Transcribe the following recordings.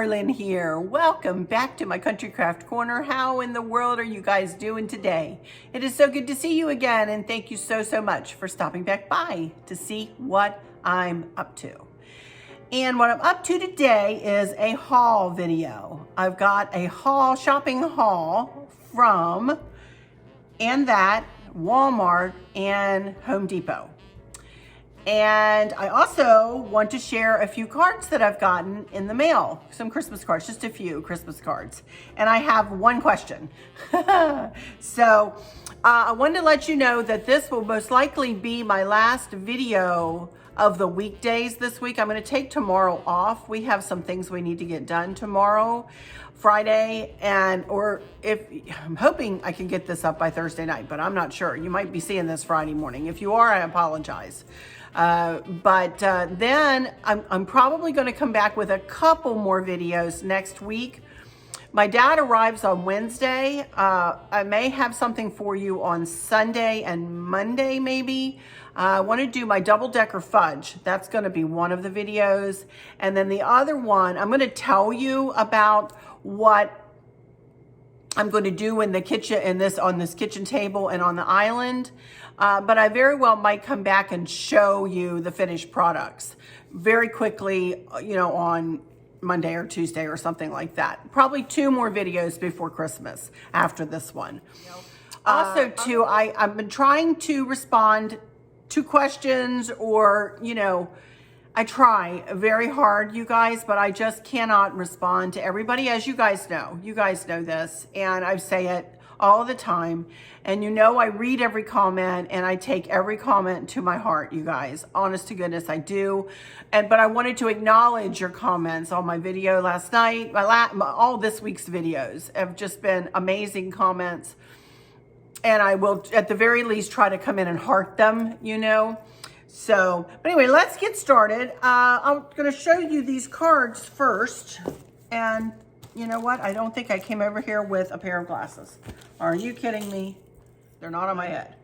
Carlin here. Welcome back to my Country Craft Corner. How in the world are you guys doing today? It is so good to see you again, and thank you so much for stopping back by to see what I'm up to. And what I'm up to today is a haul video. I've got a shopping haul from Walmart and Home Depot. And I also want to share a few cards that I've gotten in the mail. Some Christmas cards, just a few Christmas cards. And I have one question. So I wanted to let you know that this will most likely be my last video of the weekdays this week. I'm going to take tomorrow off. We have some things we need to get done tomorrow, Friday, I'm hoping I can get this up by Thursday night, but I'm not sure. You might be seeing this Friday morning. If you are, I apologize. Then I'm probably going to come back with a couple more videos next week. My dad arrives on Wednesday. I may have something for you on Sunday and Monday, maybe. I want to do my double-decker fudge. That's going to be one of the videos. And then the other one, I'm going to tell you about what I'm going to do in the kitchen, on this kitchen table and on the island. But I very well might come back and show you the finished products very quickly, on Monday or Tuesday or something like that. Probably 2 more videos before Christmas after this one. Also, too, I've been trying to respond to questions or, I try very hard, you guys, but I just cannot respond to everybody, as you guys know. You guys know this, and I say it all the time. And I read every comment and I take every comment to my heart, you guys. Honest to goodness, I do. But I wanted to acknowledge your comments on my video last night. All this week's videos have just been amazing comments. And I will, at the very least, try to come in and heart them, So, but anyway, let's get started. I'm going to show you these cards first. And you know what? I don't think I came over here with a pair of glasses. Are you kidding me? They're not on my head.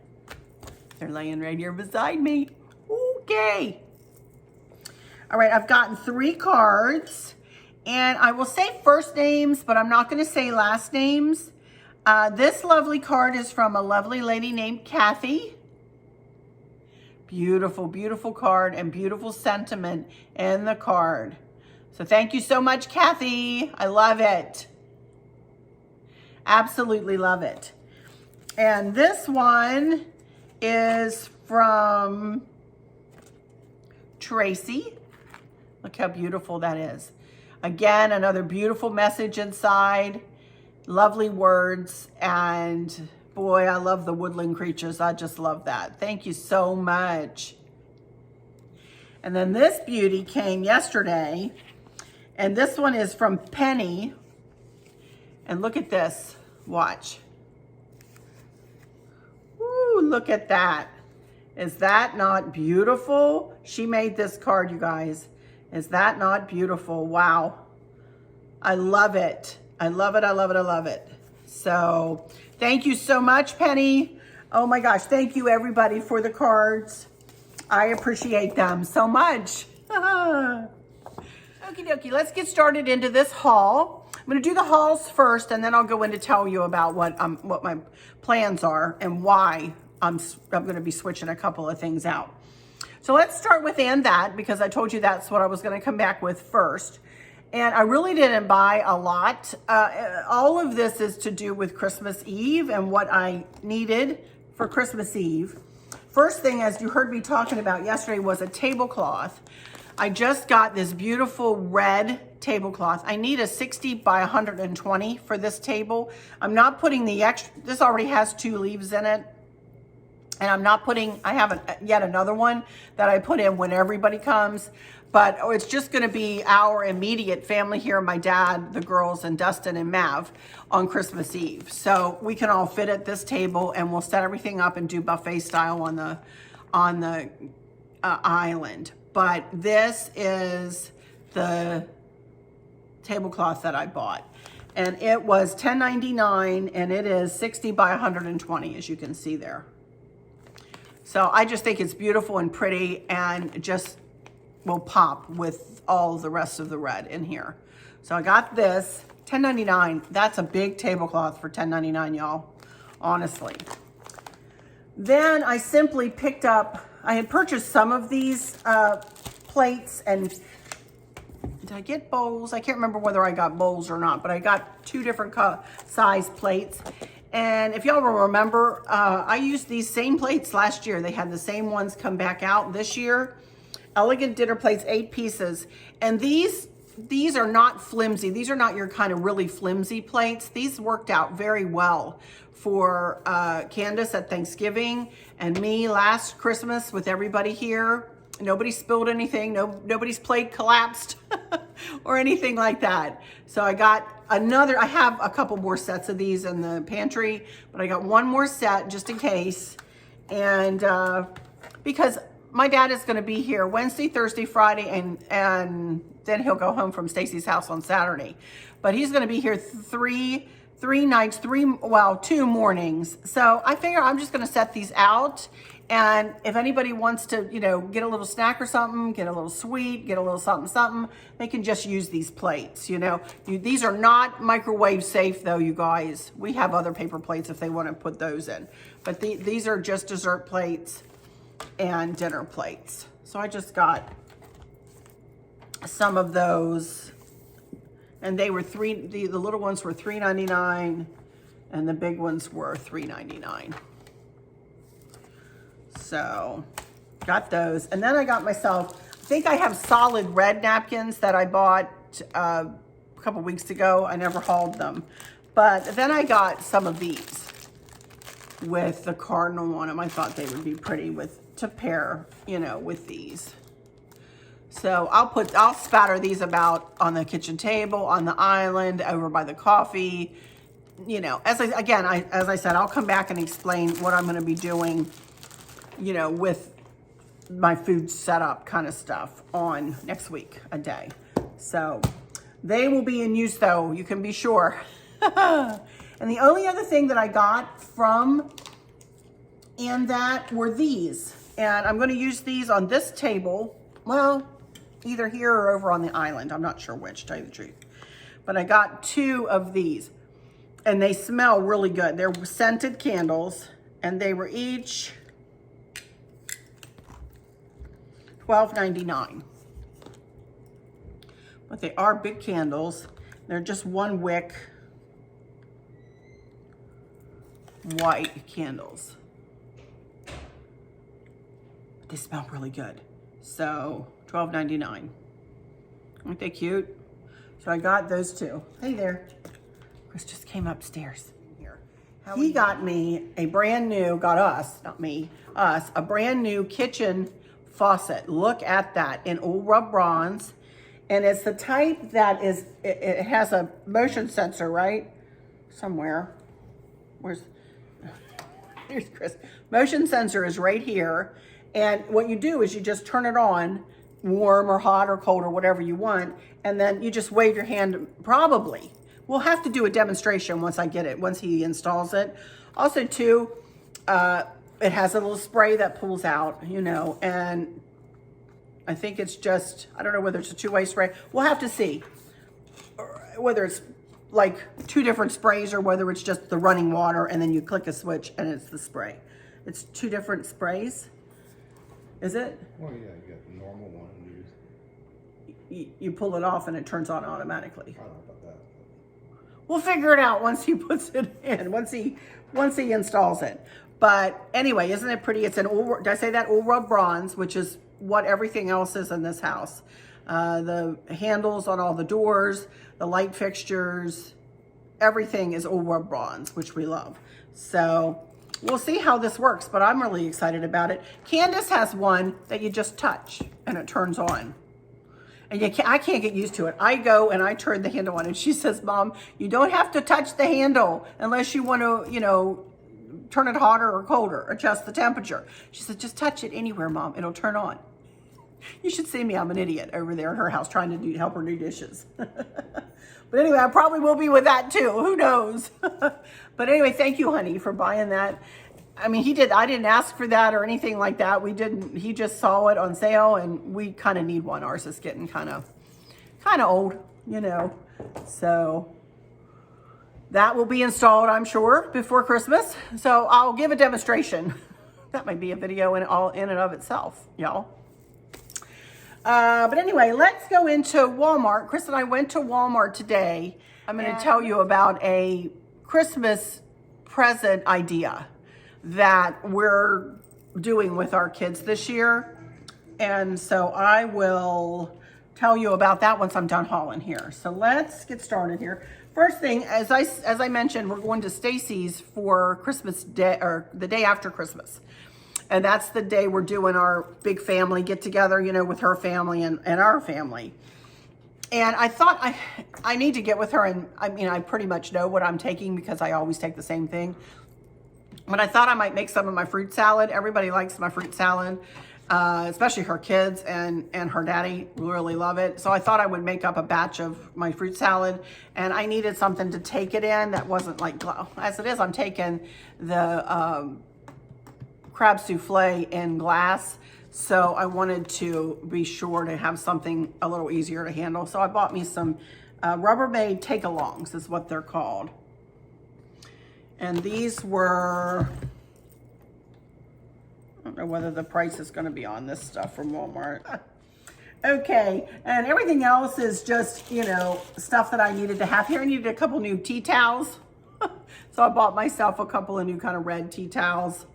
They're laying right here beside me. Okay. All right, I've gotten 3 cards. And I will say first names, but I'm not going to say last names. This lovely card is from a lovely lady named Kathy. Beautiful, beautiful card and beautiful sentiment in the card. So thank you so much, Kathy. I love it. Absolutely love it. And this one is from Tracy. Look how beautiful that is. Again, another beautiful message inside. Lovely words. And boy, I love the woodland creatures. I just love that. Thank you so much. And then this beauty came yesterday. And this one is from Penny. And look at this. Watch. Ooh, look at that. Is that not beautiful? She made this card, you guys. Is that not beautiful? Wow. I love it. I love it. I love it. I love it. So thank you so much, Penny. Oh my gosh. Thank you everybody for the cards. I appreciate them so much. Okie dokie. Let's get started into this haul. I'm going to do the hauls first, and then I'll go in to tell you about what my plans are and why I'm going to be switching a couple of things out. So let's start with because I told you that's what I was going to come back with first. And I really didn't buy a lot. All of this is to do with Christmas Eve and what I needed for Christmas Eve. First thing, as you heard me talking about yesterday, was a tablecloth. I just got this beautiful red tablecloth. I need a 60 by 120 for this table. I'm not putting the extra, this already has 2 leaves in it. And I'm not putting, I have yet another one that I put in when everybody comes. But it's just going to be our immediate family here, my dad, the girls, and Dustin and Mav on Christmas Eve. So we can all fit at this table, and we'll set everything up and do buffet style on the island. But this is the tablecloth that I bought. And it was $10.99, and it is 60 by 120, as you can see there. So I just think it's beautiful and pretty, and just will pop with all the rest of the red in here. So I got this, $10.99. That's a big tablecloth for $10.99, y'all, honestly. Then I simply picked up, I had purchased some of these plates, and did I get bowls? I can't remember whether I got bowls or not, but I got 2 different size plates. And if y'all will remember, I used these same plates last year. They had the same ones come back out this year. Elegant dinner plates, 8 pieces. And these are not flimsy. These are not your kind of really flimsy plates. These worked out very well for Candace at Thanksgiving and me last Christmas with everybody here. Nobody spilled anything. Nobody's plate collapsed or anything like that. So I got another, I have a couple more sets of these in the pantry, but I got one more set just in case. And because my dad is going to be here Wednesday, Thursday, Friday, and then he'll go home from Stacy's house on Saturday. But he's going to be here three nights, 2 mornings. So I figure I'm just going to set these out. And if anybody wants to, you know, get a little snack or something, get a little sweet, get a little something, they can just use these plates, you know. These are not microwave safe though, you guys. We have other paper plates if they want to put those in. But these are just dessert plates and dinner plates. So I just got some of those, and they were the little ones were $3.99 and the big ones were $3.99. So got those. And then I got myself, I think I have solid red napkins that I bought a couple weeks ago. I never hauled them, but then I got some of these with the cardinal on them. I thought they would be pretty to pair, you know, with these. So I'll spatter these about on the kitchen table, on the island, over by the coffee. You know, as I said, I'll come back and explain what I'm going to be doing, you know, with my food setup kind of stuff on next week, a day. So they will be in use though, you can be sure. And the only other thing that I got from and that were these. And I'm going to use these on this table. Well, either here or over on the island. I'm not sure which, to tell you the truth. But I got 2 of these. And they smell really good. They're scented candles. And they were each $12.99. But they are big candles. They're just 1 wick white candles. But they smell really good. So $12.99. Aren't they cute? So I got those 2. Hey there. Chris just came upstairs here. He got me a brand new, got us, not me, us, a brand new kitchen faucet. Look at that, in Old Rub Bronze. And it's the type that is, it has a motion sensor, right? Somewhere. Here's Chris. Motion sensor is right here. And what you do is you just turn it on, warm or hot or cold or whatever you want. And then you just wave your hand, probably. We'll have to do a demonstration once I get it, once he installs it. Also too, it has a little spray that pulls out, you know, and I think it's just, I don't know whether it's a 2-way spray. We'll have to see whether it's like 2 different sprays or whether it's just the running water and then you click a switch and it's the spray. It's 2 different sprays. Is it? Well, yeah, you got the normal one. You pull it off and it turns on automatically. I don't know about that. We'll figure it out once he puts it in, once he installs it. But anyway, isn't it pretty? It's an old, did I say that? Old Rub Bronze, which is what everything else is in this house. The handles on all the doors, the light fixtures, everything is Old Rub Bronze, which we love. So we'll see how this works, but I'm really excited about it. Candace has one that you just touch and it turns on. And I can't get used to it. I go and I turn the handle on and she says, Mom, you don't have to touch the handle unless you want to, you know, turn it hotter or colder, adjust the temperature. She said, just touch it anywhere, Mom, it'll turn on. You should see me, I'm an idiot over there at her house trying to help her do dishes. But anyway, I probably will be with that too, who knows? But anyway, thank you, honey, for buying that. I mean, I didn't ask for that or anything like that. He just saw it on sale and we kind of need one. Ours is getting kind of old, you know. So that will be installed, I'm sure, before Christmas. So I'll give a demonstration. That might be a video in and of itself, y'all. But anyway, let's go into Walmart. Chris and I went to Walmart today. I'm going to tell you about a Christmas present idea that we're doing with our kids this year. And so I will tell you about that once I'm done hauling here. So let's get started here. First thing, as I mentioned, we're going to Stacy's for Christmas Day, or the day after Christmas. And that's the day we're doing our big family get together, you know, with her family and our family. And I thought I need to get with her, and I mean, I pretty much know what I'm taking because I always take the same thing. But I thought I might make some of my fruit salad. Everybody likes my fruit salad, especially her kids, and her daddy really love it. So I thought I would make up a batch of my fruit salad, and I needed something to take it in that wasn't like, as it is, I'm taking the crab souffle in glass. So I wanted to be sure to have something a little easier to handle. So I bought me some Rubbermaid take-alongs is what they're called. And these were, I don't know whether the price is going to be on this stuff from Walmart. Okay, and everything else is just, you know, stuff that I needed to have here. I needed a couple new tea towels. So I bought myself a couple of new kind of red tea towels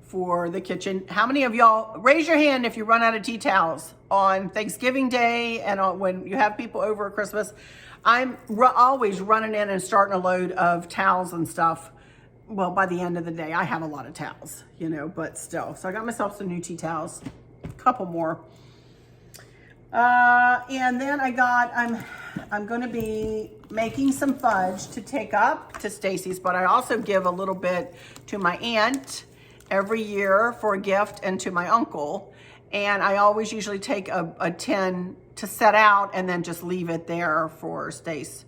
for the kitchen. How many of y'all, raise your hand if you run out of tea towels on Thanksgiving Day and when you have people over at Christmas. I'm always running in and starting a load of towels and stuff. Well, by the end of the day, I have a lot of towels, you know, but still. So I got myself some new tea towels, a couple more. And then I'm going to be making some fudge to take up to Stacy's, but I also give a little bit to my aunt every year for a gift, and to my uncle. And I always usually take a tin to set out and then just leave it there for Stace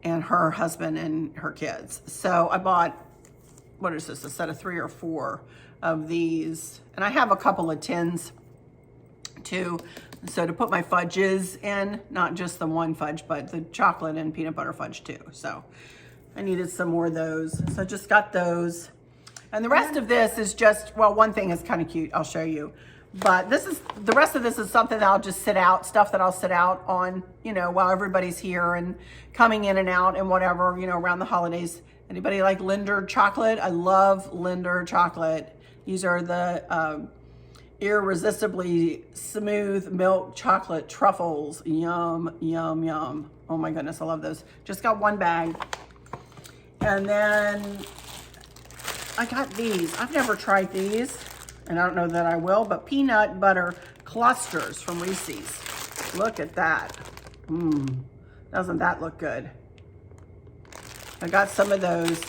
and her husband and her kids. So I bought, what is this, a set of 3 or 4 of these. And I have a couple of tins too. So to put my fudges in, not just the one fudge, but the chocolate and peanut butter fudge too. So I needed some more of those. So I just got those. And the rest of this is just, well, one thing is kind of cute. I'll show you. But the rest of this is something that I'll just sit out, stuff that I'll sit out on, you know, while everybody's here and coming in and out and whatever, you know, around the holidays. Anybody like Linder chocolate? I love Linder chocolate. These are the irresistibly smooth milk chocolate truffles. Yum, yum, yum. Oh my goodness, I love those. Just got one bag. And then I got these. I've never tried these, and I don't know that I will, but peanut butter clusters from Reese's. Look at that. Doesn't that look good? I got some of those.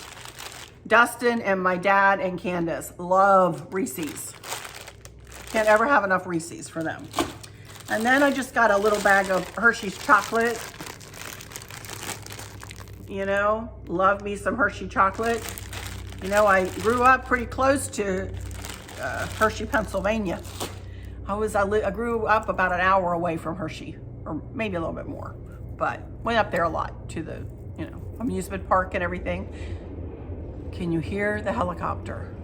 Dustin and my dad and Candace love Reese's. Can't ever have enough Reese's for them. And then I just got a little bag of Hershey's chocolate. You know, love me some Hershey chocolate. You know, I grew up pretty close to Hershey, Pennsylvania. I grew up about an hour away from Hershey, or maybe a little bit more, but went up there a lot to the, you know, amusement park and everything. Can you hear the helicopter?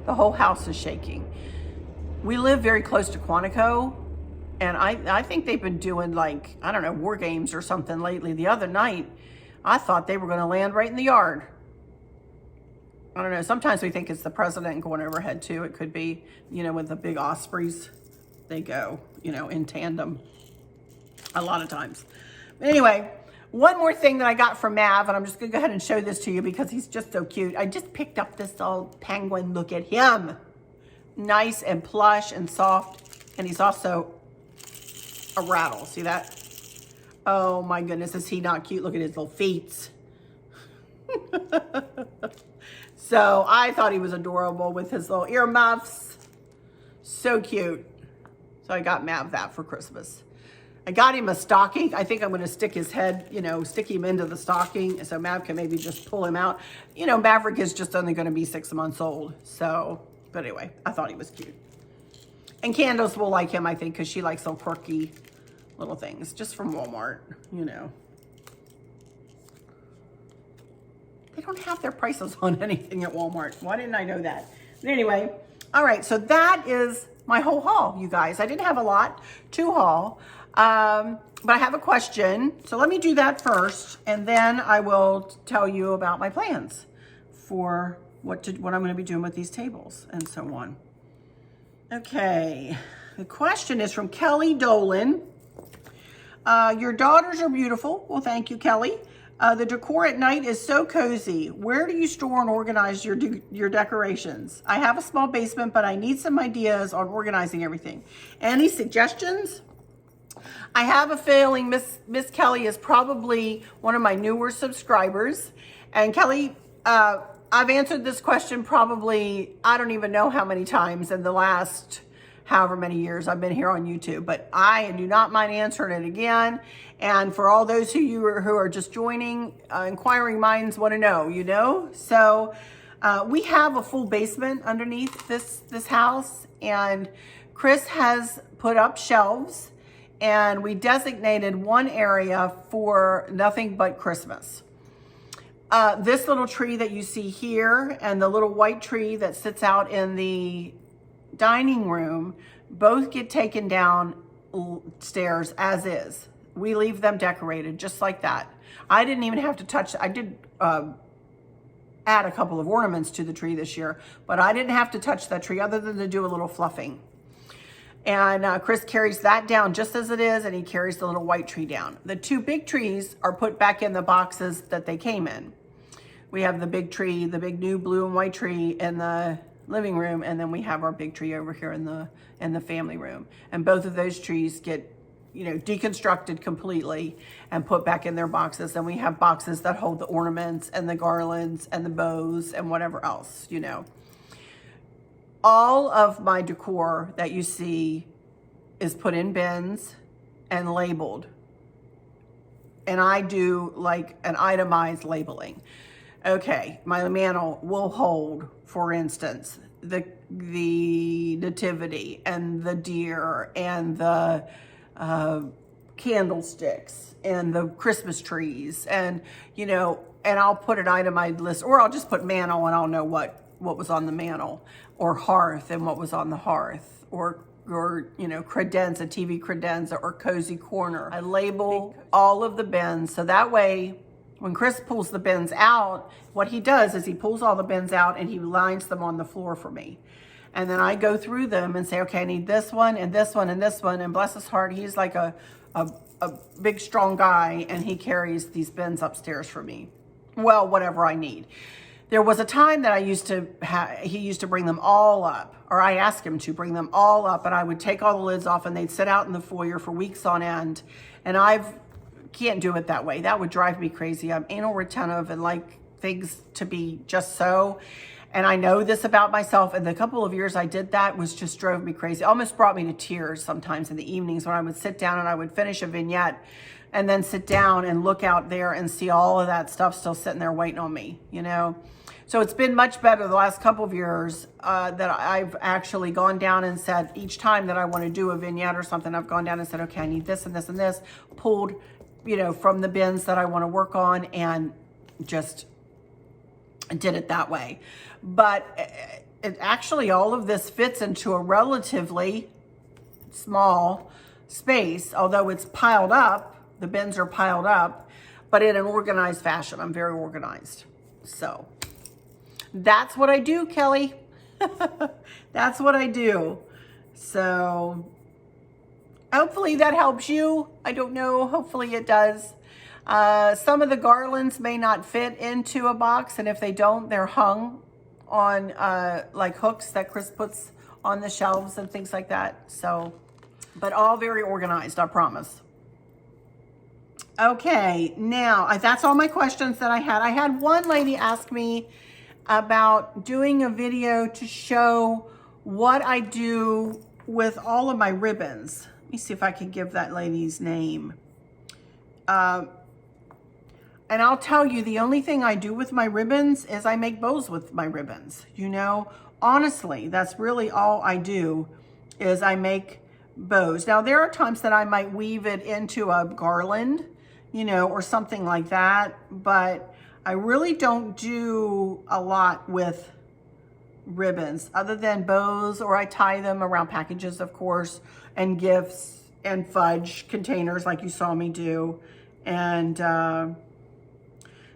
The whole house is shaking. We live very close to Quantico, and I think they've been doing, like, I don't know, war games or something lately. The other night, I thought they were going to land right in the yard. I don't know. Sometimes we think it's the president going overhead too. It could be, you know, with the big Ospreys, they go, you know, in tandem a lot of times. But anyway, one more thing that I got from Mav, and I'm just going to go ahead and show this to you because he's just so cute. I just picked up this old penguin. Look at him. Nice and plush and soft. And he's also a rattle. See that? Oh my goodness. Is he not cute? Look at his little feet. So I thought he was adorable with his little earmuffs. So cute. So I got Mav that for Christmas. I got him a stocking. I think I'm going to stick his head, you know, stick him into the stocking so Mav can maybe just pull him out. You know, Maverick is just only going to be 6 months old. So, but anyway, I thought he was cute. And Candace will like him, I think, because she likes little quirky little things just from Walmart, you know. They don't have their prices on anything at Walmart. Why didn't I know that? But anyway, all right, so that is my whole haul, you guys. I didn't have a lot to haul, but I have a question. So let me do that first, and then I will tell you about my plans for what I'm going to be doing with these tables and so on. Okay, the question is from Kelly Dolan. Your daughters are beautiful. Well, thank you, Kelly. The decor at night is so cozy. Where do you store and organize your decorations? I have a small basement, but I need some ideas on organizing everything. Any suggestions? I have a feeling Miss Kelly is probably one of my newer subscribers. And Kelly, I've answered this question probably, I don't even know how many times in the last however many years I've been here on YouTube, but I do not mind answering it again. And for all those of you who are just joining, inquiring minds want to know, you know? So we have a full basement underneath this house, and Chris has put up shelves, and we designated one area for nothing but Christmas. This little tree that you see here and the little white tree that sits out in the dining room both get taken down stairs as is. We leave them decorated just like that. I didn't even have to touch. I did add a couple of ornaments to the tree this year, but I didn't have to touch that tree other than to do a little fluffing. And Chris carries that down just as it is, and he carries the little white tree down. The two big trees are put back in the boxes that they came in. We have the big tree, the big new blue and white tree in the living room, and then we have our big tree over here in the family room. And both of those trees get, you know, deconstructed completely and put back in their boxes. And we have boxes that hold the ornaments and the garlands and the bows and whatever else, you know. All of my decor that you see is put in bins and labeled. And I do like an itemized labeling. Okay, my mantle will hold, for instance, the nativity and the deer and the candlesticks and the Christmas trees, and you know, and I'll put an itemized list, or I'll just put mantle and I'll know what was on the mantle, or hearth and what was on the hearth, or you know, credenza, TV credenza, or cozy corner. I label all of the bins so that way when Chris pulls the bins out, what he does is he pulls all the bins out and he lines them on the floor for me. And then I go through them and say, okay, I need this one and this one and this one. And bless his heart, he's like a big, strong guy, and he carries these bins upstairs for me. Well, whatever I need. There was a time that he used to bring them all up, or I asked him to bring them all up, and I would take all the lids off and they'd sit out in the foyer for weeks on end. And can't do it that way. That would drive me crazy. I'm anal retentive and like things to be just so. And I know this about myself. And the couple of years I did that just drove me crazy. Almost brought me to tears sometimes in the evenings when I would sit down and I would finish a vignette and then sit down and look out there and see all of that stuff still sitting there waiting on me, you know? So it's been much better the last couple of years that I've actually gone down and said, each time that I want to do a vignette or something, I've gone down and said, okay, I need this and this and this, pulled, you know, from the bins that I want to work on, and just did it that way. But it actually, all of this fits into a relatively small space, although it's piled up, the bins are piled up, but in an organized fashion. I'm very organized. So that's what I do, Kelly. That's what I do. So hopefully that helps you. I don't know. Hopefully it does. Some of the garlands may not fit into a box, and if they don't, they're hung on like hooks that Chris puts on the shelves and things like that. So, but all very organized, I promise. Okay, now that's all my questions that I had. I had one lady ask me about doing a video to show what I do with all of my ribbons. Let me see if I can give that lady's name. And I'll tell you, the only thing I do with my ribbons is I make bows with my ribbons. You know, honestly, that's really all I do is I make bows. Now, there are times that I might weave it into a garland, you know, or something like that. But I really don't do a lot with ribbons other than bows, or I tie them around packages, of course, and gifts and fudge containers like you saw me do. And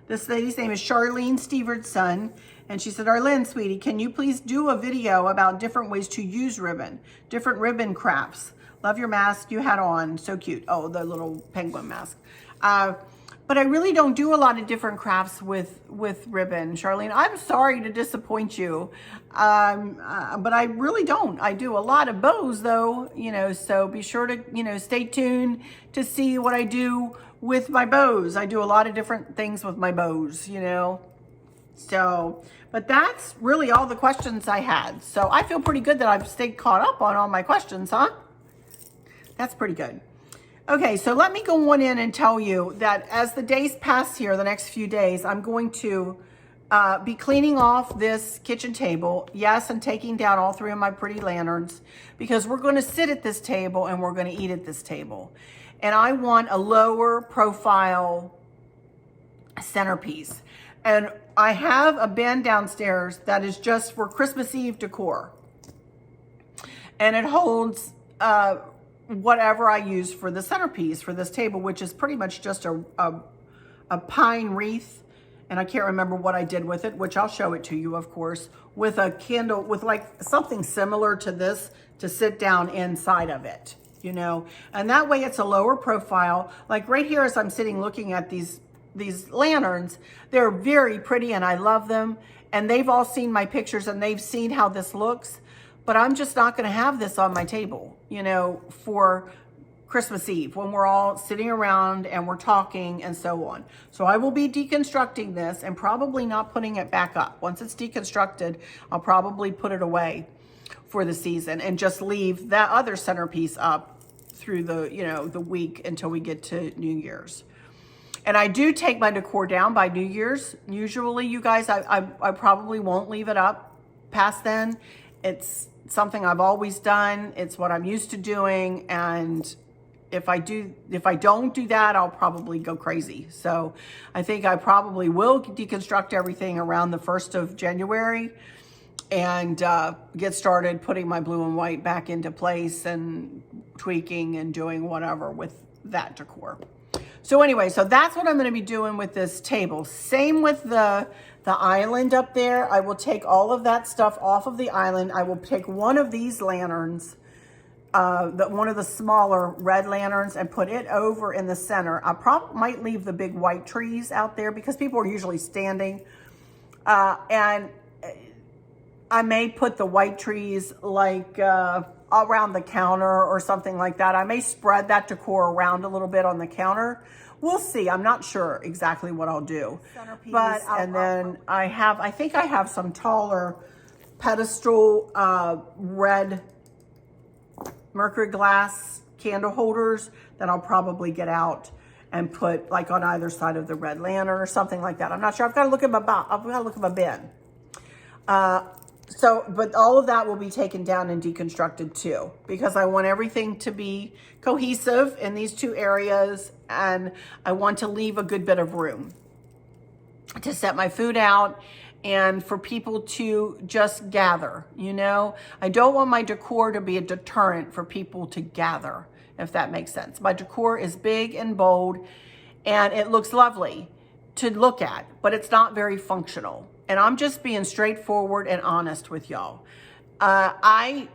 this lady's name is Charlene Stevenson, and she said, Arlene, sweetie, can you please do a video about different ways to use ribbon, different ribbon crafts? Love your mask you had on, so cute. Oh, the little penguin mask. But I really don't do a lot of different crafts with ribbon, Charlene. I'm sorry to disappoint you, but I really don't. I do a lot of bows though, you know, so be sure to, you know, stay tuned to see what I do with my bows. I do a lot of different things with my bows, you know. So, but that's really all the questions I had. So I feel pretty good that I've stayed caught up on all my questions, huh? That's pretty good. Okay, so let me go on in and tell you that as the days pass here, the next few days, I'm going to be cleaning off this kitchen table. Yes, and taking down all 3 of my pretty lanterns, because we're going to sit at this table and we're going to eat at this table. And I want a lower profile centerpiece. And I have a bin downstairs that is just for Christmas Eve decor. And it holds whatever I use for the centerpiece for this table, which is pretty much just a pine wreath. And I can't remember what I did with it, which I'll show it to you, of course, with a candle, with like something similar to this to sit down inside of it, you know. And that way it's a lower profile. Like right here as I'm sitting looking at these lanterns, they're very pretty and I love them. And they've all seen my pictures and they've seen how this looks. But I'm just not going to have this on my table, you know, for Christmas Eve when we're all sitting around and we're talking and so on. So I will be deconstructing this and probably not putting it back up. Once it's deconstructed, I'll probably put it away for the season and just leave that other centerpiece up through the, you know, the week until we get to New Year's. And I do take my decor down by New Year's. Usually, you guys, I probably won't leave it up past then. It's something I've always done. It's what I'm used to doing. And if I don't do that, I'll probably go crazy. So I think I probably will deconstruct everything around the 1st of January and get started putting my blue and white back into place and tweaking and doing whatever with that decor. So anyway, so that's what I'm going to be doing with this table. Same with the island up there. I will take all of that stuff off of the island. I will take one of these lanterns, one of the smaller red lanterns, and put it over in the center. I probably might leave the big white trees out there because people are usually standing. And I may put the white trees like around the counter or something like that. I may spread that decor around a little bit on the counter. We'll see. I'm not sure exactly what I'll do. But, and then I think I have some taller pedestal red mercury glass candle holders that I'll probably get out and put like on either side of the red lantern or something like that. I'm not sure. I've got to look at my bin. But all of that will be taken down and deconstructed too, because I want everything to be cohesive in these 2 areas, and I want to leave a good bit of room to set my food out and for people to just gather, you know. I don't want my decor to be a deterrent for people to gather, if that makes sense. My decor is big and bold, and it looks lovely to look at, but it's not very functional. And I'm just being straightforward and honest with y'all. I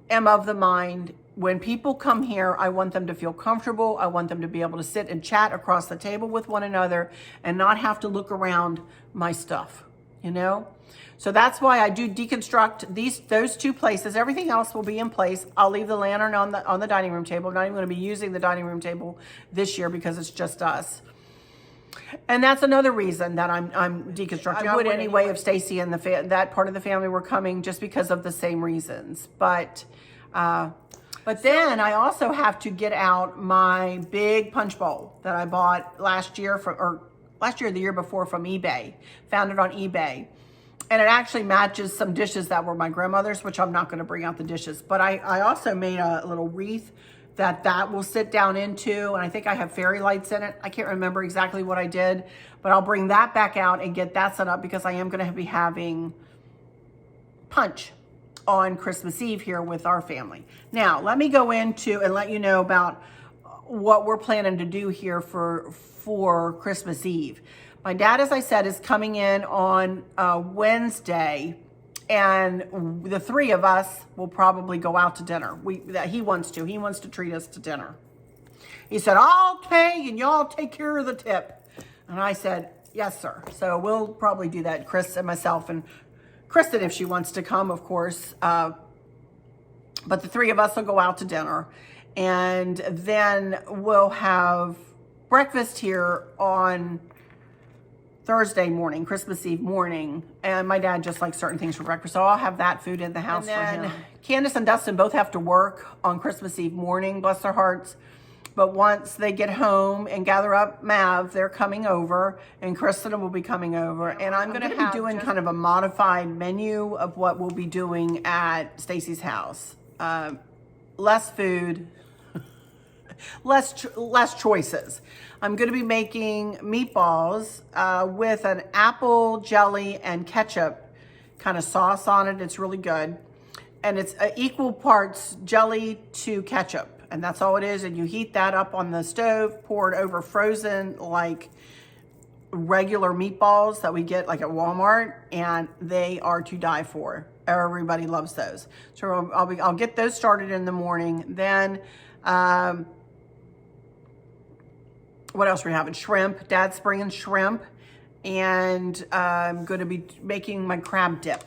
am of the mind, when people come here, I want them to feel comfortable. I want them to be able to sit and chat across the table with one another and not have to look around my stuff, you know? So that's why I do deconstruct those 2 places. Everything else will be in place. I'll leave the lantern on the dining room table. I'm not even going to be using the dining room table this year because it's just us. And that's another reason that I'm deconstructing. I would anyway if Stacy and that part of the family were coming, just because of the same reasons. But then I also have to get out my big punch bowl that I bought last year or the year before from eBay. Found it on eBay. And it actually matches some dishes that were my grandmother's, which I'm not going to bring out the dishes. But I also made a little wreath that will sit down into, and I think I have fairy lights in it. I can't remember exactly what I did, but I'll bring that back out and get that set up because I am going to be having punch on Christmas Eve here with our family. Now, let me go into and let you know about what we're planning to do here for Christmas Eve. My dad, as I said, is coming in on Wednesday, and the three of us will probably go out to dinner. He wants to treat us to dinner. He said, I'll pay and y'all take care of the tip. And I said, yes, sir. So we'll probably do that, Chris and myself, and Kristen, if she wants to come, of course. But the three of us will go out to dinner. And then we'll have breakfast here on Thursday morning, Christmas Eve morning. And my dad just likes certain things for breakfast, so I'll have that food in the house for him. Candace and Dustin both have to work on Christmas Eve morning, bless their hearts. But once they get home and gather up Mav, they're coming over, and Kristen will be coming over. And I'm going to be doing kind of a modified menu of what we'll be doing at Stacy's house. Less food, less choices. I'm going to be making meatballs with an apple jelly and ketchup kind of sauce on it. It's really good. And it's equal parts jelly to ketchup. And that's all it is. And you heat that up on the stove, pour it over frozen like regular meatballs that we get like at Walmart. And they are to die for. Everybody loves those. So I'll get those started in the morning. Then, what else are we having? Shrimp. Dad's bringing shrimp. And I'm going to be making my crab dip.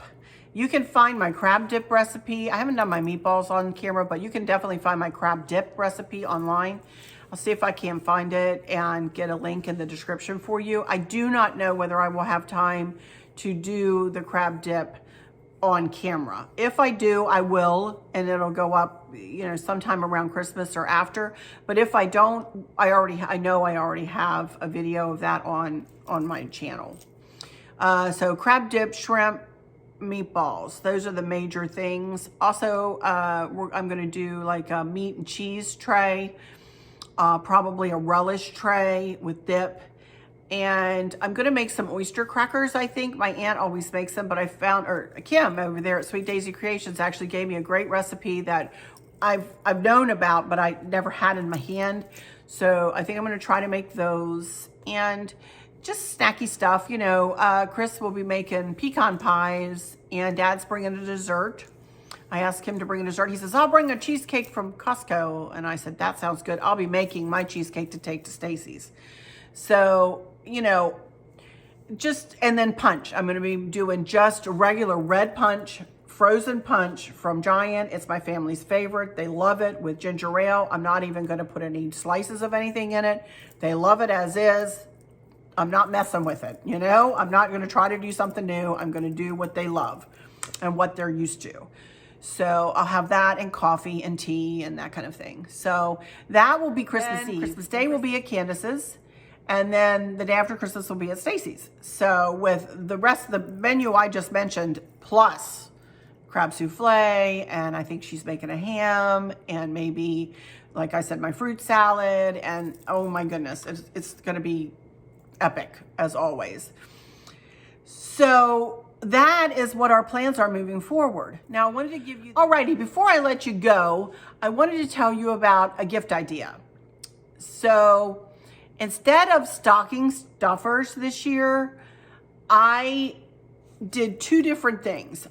You can find my crab dip recipe. I haven't done my meatballs on camera, but you can definitely find my crab dip recipe online. I'll see if I can find it and get a link in the description for you. I do not know whether I will have time to do the crab dip on camera. If I do, I will, and it'll go up, sometime around Christmas or after. But if I don't, I know I already have a video of that on my channel. So crab dip, shrimp, meatballs. Those are the major things. Also, I'm going to do like a meat and cheese tray, probably a relish tray with dip. And I'm going to make some oyster crackers, I think. My aunt always makes them, but I found, or Kim over there at Sweet Daisy Creations actually gave me a great recipe that I've known about, but I never had in my hand. So I think I'm going to try to make those. And just snacky stuff, Chris will be making pecan pies, and Dad's bringing a dessert. I asked him to bring a dessert. He says, I'll bring a cheesecake from Costco. And I said, that sounds good. I'll be making my cheesecake to take to Stacy's. So, and then punch. I'm going to be doing just regular red punch, frozen punch from Giant. It's my family's favorite. They love it with ginger ale. I'm not even going to put any slices of anything in it. They love it as is. I'm not messing with it, I'm not going to try to do something new. I'm going to do what they love and what they're used to. So I'll have that and coffee and tea and that kind of thing. So that will be Christmas Eve. Christmas Day will be at Candace's. And then the day after Christmas will be at Stacy's. So with the rest of the menu I just mentioned, plus crab souffle, and I think she's making a ham, and maybe, like I said, my fruit salad, and oh my goodness, it's going to be epic as always. So that is what our plans are moving forward. Now I wanted to give you, alrighty, before I let you go, I wanted to tell you about a gift idea. So instead of stocking stuffers this year, I did two different things.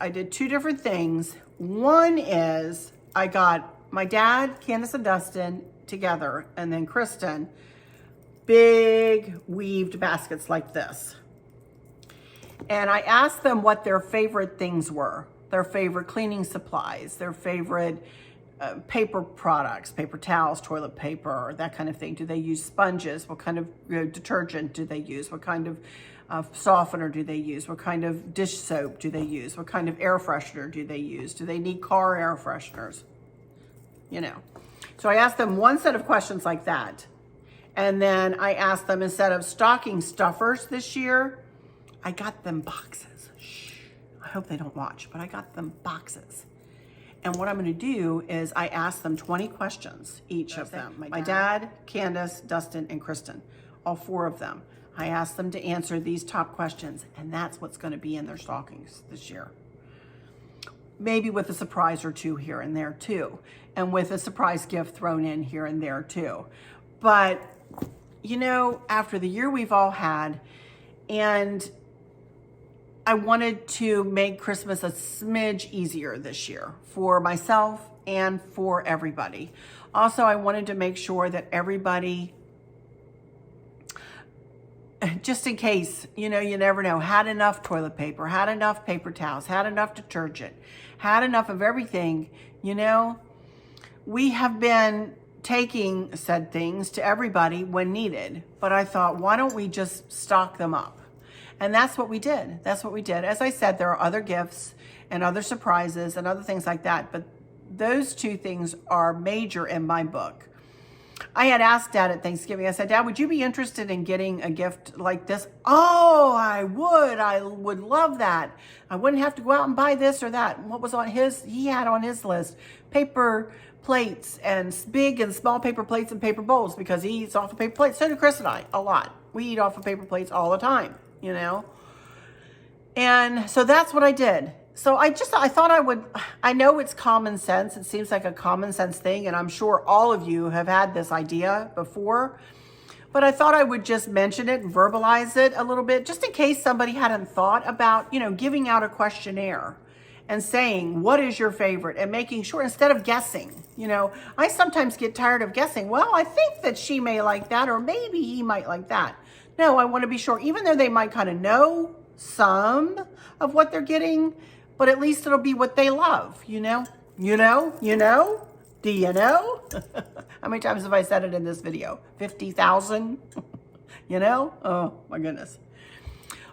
One is I got my dad, Candace and Dustin together, and then Kristen, big weaved baskets like this. And I asked them what their favorite things were, their favorite cleaning supplies, their favorite paper products, paper towels, toilet paper, that kind of thing. Do they use sponges? What kind of detergent do they use? What kind of softener do they use? What kind of dish soap do they use? What kind of air freshener do they use? Do they need car air fresheners? So I asked them one set of questions like that. And then I asked them, instead of stocking stuffers this year, I got them boxes. Shh, I hope they don't watch, but I got them boxes. And what I'm going to do is I ask them 20 questions, each of them. My dad, Candace, Dustin, and Kristen, all 4 of them. I ask them to answer these top questions, and that's what's going to be in their stockings this year. Maybe with a surprise or 2 here and there too, and with a surprise gift thrown in here and there too. But, you know, after the year we've all had, and I wanted to make Christmas a smidge easier this year for myself and for everybody. Also, I wanted to make sure that everybody, just in case, you know, you never know, had enough toilet paper, had enough paper towels, had enough detergent, had enough of everything. You know, we have been taking said things to everybody when needed, but I thought, why don't we just stock them up? And that's what we did. That's what we did. As I said, there are other gifts and other surprises and other things like that, but those 2 things are major in my book. I had asked Dad at Thanksgiving, I said, Dad, would you be interested in getting a gift like this? Oh, I would love that. I wouldn't have to go out and buy this or that. What was on he had on his list, paper plates and big and small paper plates and paper bowls, because he eats off of paper plates. So do Chris and I, a lot. We eat off of paper plates all the time, you know? And so that's what I did. So I thought I know it's common sense. It seems like a common sense thing, and I'm sure all of you have had this idea before, but I thought I would just mention it and verbalize it a little bit, just in case somebody hadn't thought about, you know, giving out a questionnaire and saying, what is your favorite? And making sure, instead of guessing, you know, I sometimes get tired of guessing. Well, I think that she may like that, or maybe he might like that. No, I want to be sure, even though they might kind of know some of what they're getting, but at least it'll be what they love, you know? You know? Do you know? How many times have I said it in this video? 50,000? You know? Oh, my goodness.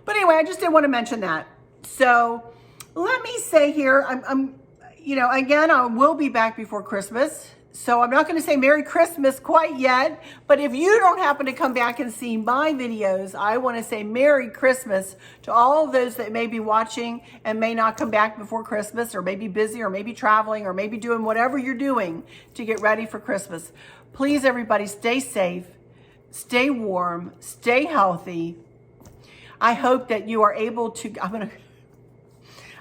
But anyway, I just didn't want to mention that. So let me say here, I'm you know, again, I will be back before Christmas. So I'm not going to say Merry Christmas quite yet, but if you don't happen to come back and see my videos, I want to say Merry Christmas to all of those that may be watching and may not come back before Christmas, or may be busy, or maybe traveling, or maybe doing whatever you're doing to get ready for Christmas. Please, everybody, stay safe, stay warm, stay healthy. I hope that you are able to,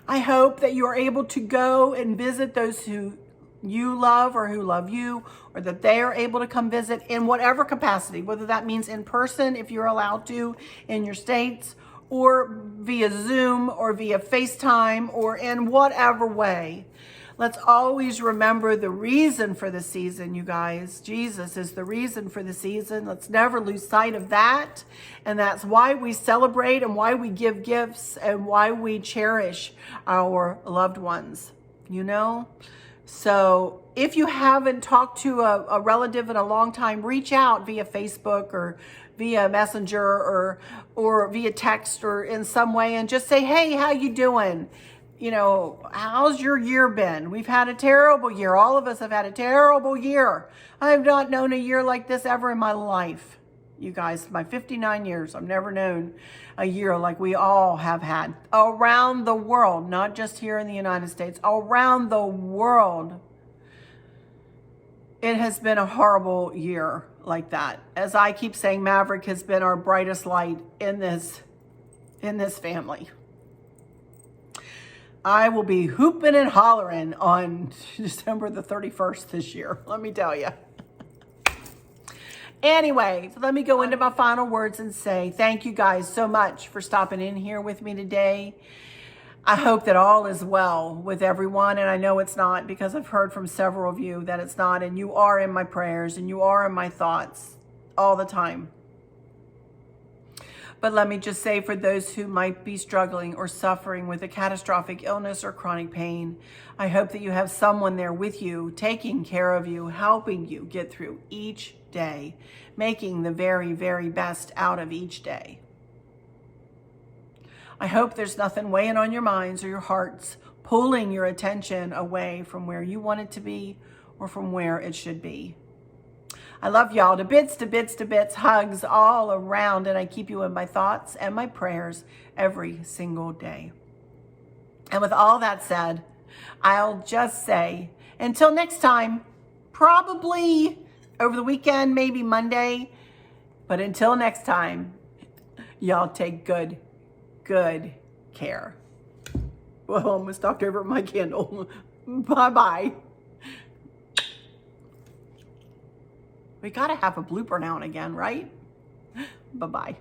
I hope that you are able to go and visit those who you love or who love you, or that they are able to come visit in whatever capacity, whether that means in person, if you're allowed to, in your states, or via Zoom, or via FaceTime, or in whatever way. Let's always remember the reason for the season, you guys. Jesus is the reason for the season. Let's never lose sight of that. And that's why we celebrate, and why we give gifts, and why we cherish our loved ones, you know? So if you haven't talked to a relative in a long time, reach out via Facebook or via Messenger or via text or in some way, and just say, hey, how you doing? You know, how's your year been? We've had a terrible year. All of us have had a terrible year. I have not known a year like this ever in my life. You guys, my 59 years, I've never known a year like we all have had around the world, not just here in the United States, around the world. It has been a horrible year like that. As I keep saying, Maverick has been our brightest light in this family. I will be hooping and hollering on December the 31st this year, let me tell you. Anyway, so let me go into my final words and say thank you guys so much for stopping in here with me today. I hope that all is well with everyone, and I know it's not, because I've heard from several of you that it's not, and you are in my prayers and you are in my thoughts all the time. But let me just say, for those who might be struggling or suffering with a catastrophic illness or chronic pain, I hope that you have someone there with you, taking care of you, helping you get through each day, making the very, very best out of each day. I hope there's nothing weighing on your minds or your hearts, pulling your attention away from where you want it to be or from where it should be. I love y'all to bits, to bits, to bits, hugs all around, and I keep you in my thoughts and my prayers every single day. And with all that said, I'll just say, until next time, probably over the weekend, maybe Monday, but until next time, y'all take good care. Well, I almost knocked over my candle. Bye-bye. We gotta have a blooper now and again, right? Bye-bye.